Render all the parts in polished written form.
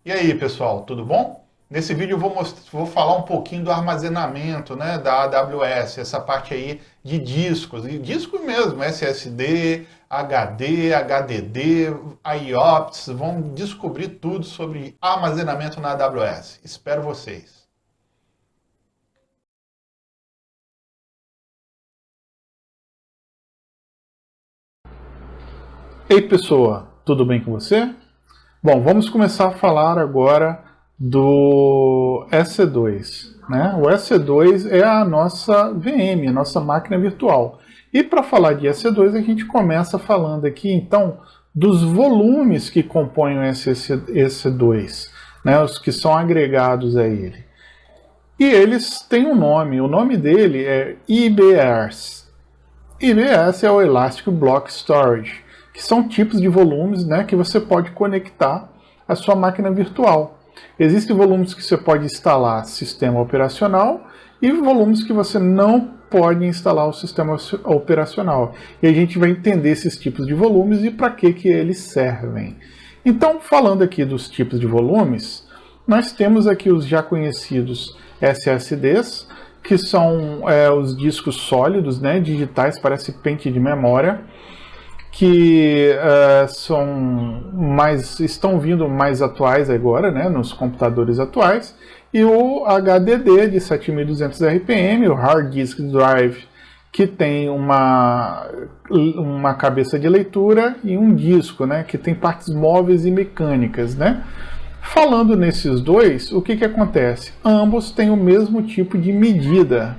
E aí, pessoal, tudo bom? Nesse vídeo eu vou falar um pouquinho do armazenamento, né, da AWS, essa parte aí de discos, e discos mesmo, SSD, HD, HDD, IOPS, vão descobrir tudo sobre armazenamento na AWS. Espero vocês. Ei pessoa, tudo bem com você? Bom, vamos começar a falar agora do EC2, né? O EC2 é a nossa VM, a nossa máquina virtual. E para falar de EC2, a gente começa falando aqui então dos volumes que compõem o EC2, né? Os que são agregados a ele. E eles têm um nome, o nome dele é EBS. EBS é o Elastic Block Storage, que são tipos de volumes, né, que você pode conectar à sua máquina virtual. Existem volumes que você pode instalar sistema operacional e volumes que você não pode instalar o sistema operacional. E a gente vai entender esses tipos de volumes e para que eles servem. Então, falando aqui dos tipos de volumes, nós temos aqui os já conhecidos SSDs, que são os discos sólidos, né, digitais, parece pente de memória, que estão vindo mais atuais agora, né, nos computadores atuais, e o HDD de 7200 RPM, o Hard Disk Drive, que tem uma cabeça de leitura e um disco, né, que tem partes móveis e mecânicas, né. Falando nesses dois, o que acontece? Ambos têm o mesmo tipo de medida.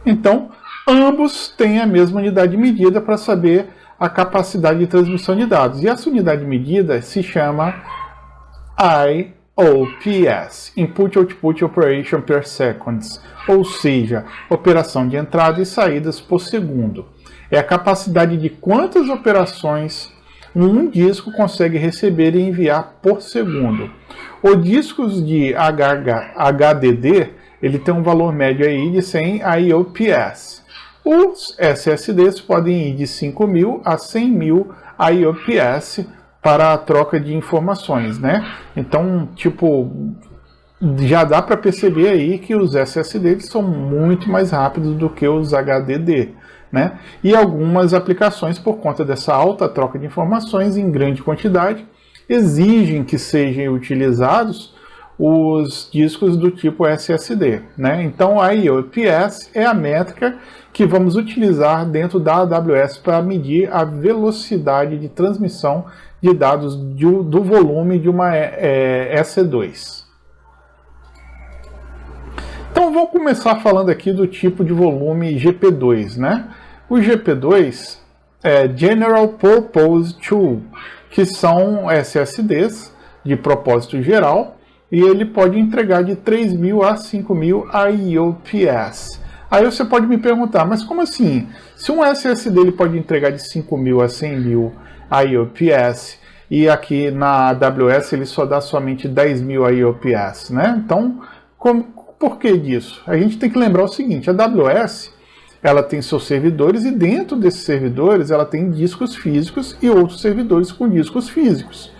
Então, ambos têm a mesma unidade de medida para saber a capacidade de transmissão de dados. E essa unidade de medida se chama IOPS, Input Output Operation per Seconds, ou seja, operação de entrada e saídas por segundo. É a capacidade de quantas operações um disco consegue receber e enviar por segundo. Os discos de HDD, ele tem um valor médio aí de 100 IOPS. Os SSDs podem ir de 5.000 a 100.000 IOPS para a troca de informações, né? Então, tipo, já dá para perceber aí que os SSDs são muito mais rápidos do que os HDD, né? E algumas aplicações, por conta dessa alta troca de informações em grande quantidade, exigem que sejam utilizados os discos do tipo SSD, né? Então a IOPS é a métrica que vamos utilizar dentro da AWS para medir a velocidade de transmissão de dados do volume de uma EC2. Então vamos começar falando aqui do tipo de volume GP2, né? O GP2 é General Purpose Tool, que são SSDs de propósito geral, e ele pode entregar de 3.000 a 5.000 IOPS. Aí você pode me perguntar, mas como assim? Se um SSD ele pode entregar de 5.000 a 100.000 IOPS, e aqui na AWS ele só dá somente 10.000 IOPS, né? Então, por que disso? A gente tem que lembrar o seguinte, a AWS ela tem seus servidores e dentro desses servidores ela tem discos físicos e outros servidores com discos físicos.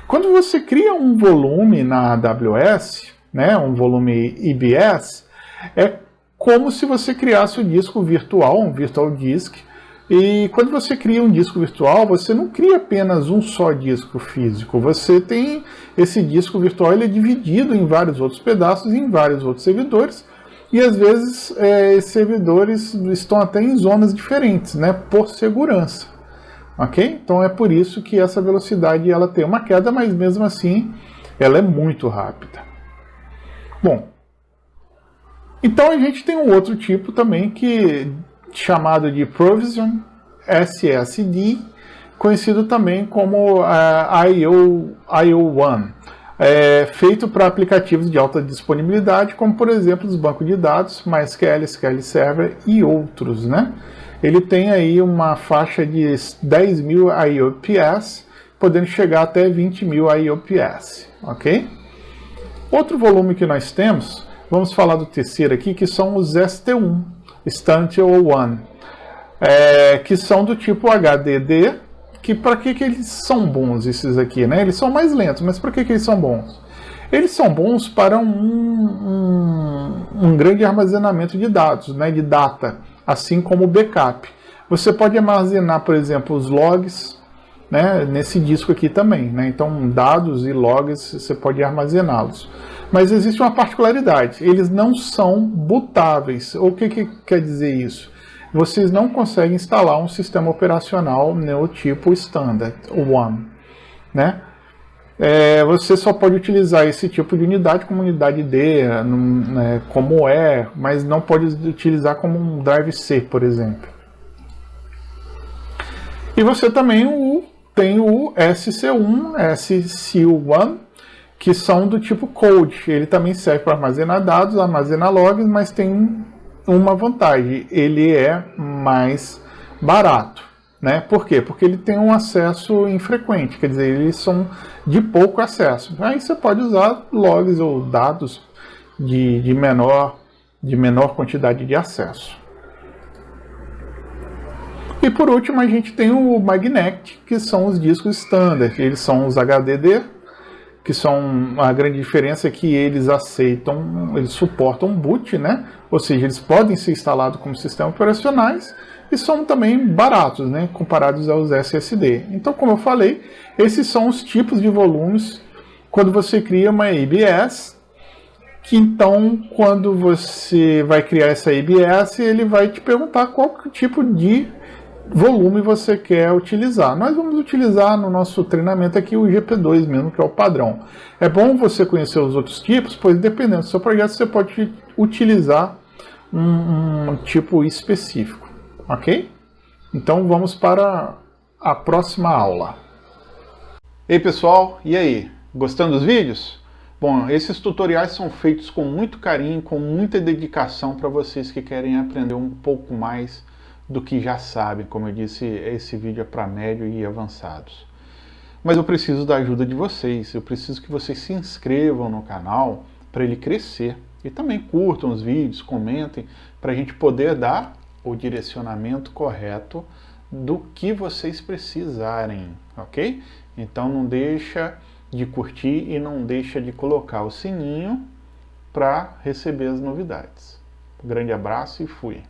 Quando você cria um volume na AWS, né, um volume EBS, é como se você criasse um disco virtual, um virtual disk. E quando você cria um disco virtual, você não cria apenas um só disco físico. Você tem esse disco virtual, ele é dividido em vários outros pedaços, em vários outros servidores. E às vezes esses servidores estão até em zonas diferentes, né, por segurança. Ok? Então é por isso que essa velocidade ela tem uma queda, mas mesmo assim ela é muito rápida. Bom, então a gente tem um outro tipo também chamado de Provision SSD, conhecido também como IO1, feito para aplicativos de alta disponibilidade, como por exemplo os bancos de dados, MySQL, SQL Server e outros, né? Ele tem aí uma faixa de 10.000 IOPS, podendo chegar até 20.000 IOPS, ok? Outro volume que nós temos, vamos falar do terceiro aqui, que são os ST1, Instance 1, que são do tipo HDD, que para que eles são bons esses aqui, né? Eles são mais lentos, mas para que eles são bons? Eles são bons para um grande armazenamento de dados, né? De data, assim como o backup. Você pode armazenar, por exemplo, os logs, né, nesse disco aqui também, né? Então, dados e logs você pode armazená-los. Mas existe uma particularidade: eles não são bootáveis. O que quer dizer isso? Vocês não conseguem instalar um sistema operacional no tipo standard, o One, né? Você só pode utilizar esse tipo de unidade como unidade D, né, como mas não pode utilizar como um drive C, por exemplo. E você também tem o SC1, SC1, que são do tipo Code. Ele também serve para armazenar dados, armazenar logs, mas tem uma vantagem: ele é mais barato, né? Por quê? Porque ele tem um acesso infrequente, quer dizer, eles são de pouco acesso. Aí você pode usar logs ou dados de menor quantidade de acesso. E por último a gente tem o Magnetic, que são os discos standard. Eles são os HDD, que são, a grande diferença é que eles suportam boot, né? Ou seja, eles podem ser instalados como sistemas operacionais e são também baratos, né? Comparados aos SSD. Então, como eu falei, esses são os tipos de volumes quando você cria uma ABS, que então, quando você vai criar essa ABS, ele vai te perguntar qual tipo de volume você quer utilizar. Nós vamos utilizar no nosso treinamento aqui o GP2 mesmo, que é o padrão. É bom você conhecer os outros tipos, pois dependendo do seu projeto você pode utilizar um tipo específico, ok? Então vamos para a próxima aula. Ei pessoal, e aí? Gostando dos vídeos? Bom, esses tutoriais são feitos com muito carinho, com muita dedicação para vocês que querem aprender um pouco mais do que já sabem. Como eu disse, esse vídeo é para médio e avançados. Mas eu preciso da ajuda de vocês, eu preciso que vocês se inscrevam no canal para ele crescer. E também curtam os vídeos, comentem, para a gente poder dar o direcionamento correto do que vocês precisarem, ok? Então não deixa de curtir e não deixa de colocar o sininho para receber as novidades. Um grande abraço e fui!